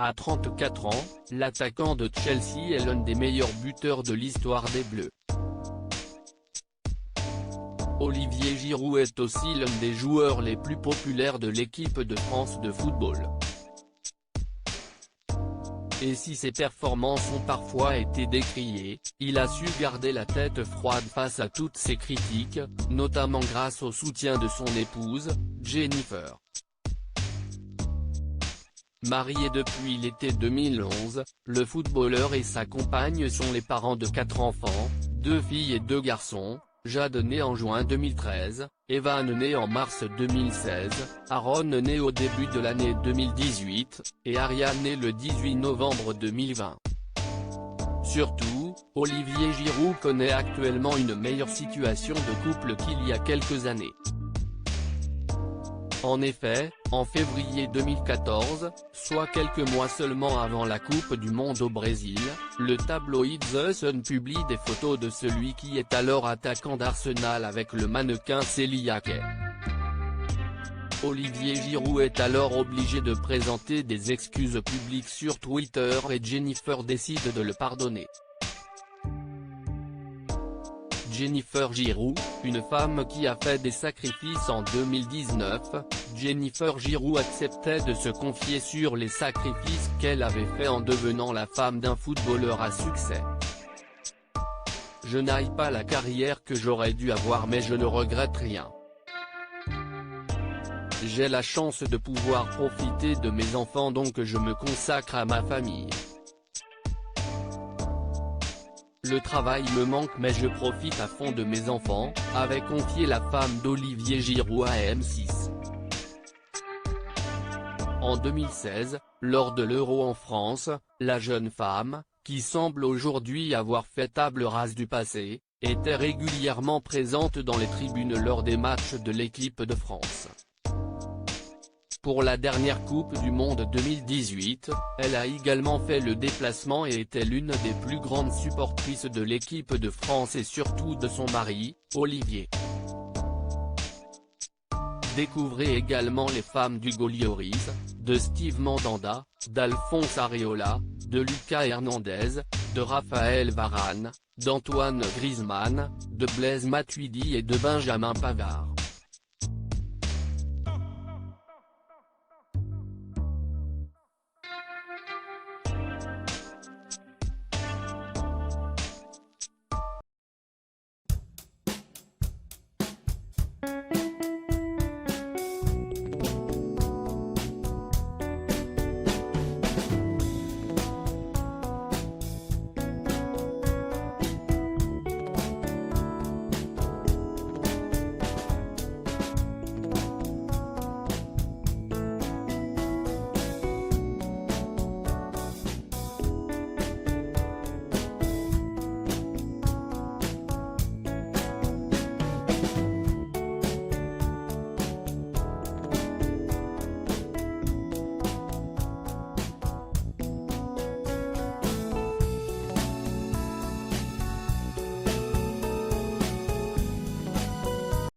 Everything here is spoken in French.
À 34 ans, l'attaquant de Chelsea est l'un des meilleurs buteurs de l'histoire des Bleus. Olivier Giroud est aussi l'un des joueurs les plus populaires de l'équipe de France de football. Et si ses performances ont parfois été décriées, il a su garder la tête froide face à toutes ces critiques, notamment grâce au soutien de son épouse, Jennifer. Marié depuis l'été 2011, le footballeur et sa compagne sont les parents de 4 enfants, 2 filles et 2 garçons, Jade née en juin 2013, Evan né en mars 2016, Aaron né au début de l'année 2018, et Ariane né le 18 novembre 2020. Surtout, Olivier Giroud connaît actuellement une meilleure situation de couple qu'il y a quelques années. En effet, en février 2014, soit quelques mois seulement avant la Coupe du Monde au Brésil, le tabloïd The Sun publie des photos de celui qui est alors attaquant d'Arsenal avec le mannequin Célia Kay. Olivier Giroud est alors obligé de présenter des excuses publiques sur Twitter et Jennifer décide de le pardonner. Jennifer Giroud, une femme qui a fait des sacrifices en 2019, Jennifer Giroud acceptait de se confier sur les sacrifices qu'elle avait faits en devenant la femme d'un footballeur à succès. Je n'aille pas la carrière que j'aurais dû avoir mais je ne regrette rien. J'ai la chance de pouvoir profiter de mes enfants donc je me consacre à ma famille. Le travail me manque mais je profite à fond de mes enfants, avait confié la femme d'Olivier Giroud à M6. En 2016, lors de l'Euro en France, la jeune femme, qui semble aujourd'hui avoir fait table rase du passé, était régulièrement présente dans les tribunes lors des matchs de l'équipe de France. Pour la dernière Coupe du Monde 2018, elle a également fait le déplacement et était l'une des plus grandes supportrices de l'équipe de France et surtout de son mari, Olivier. Découvrez également les femmes d'Hugo Lloris, de Steve Mandanda, d'Alphonse Areola, de Lucas Hernandez, de Raphaël Varane, d'Antoine Griezmann, de Blaise Matuidi et de Benjamin Pavard.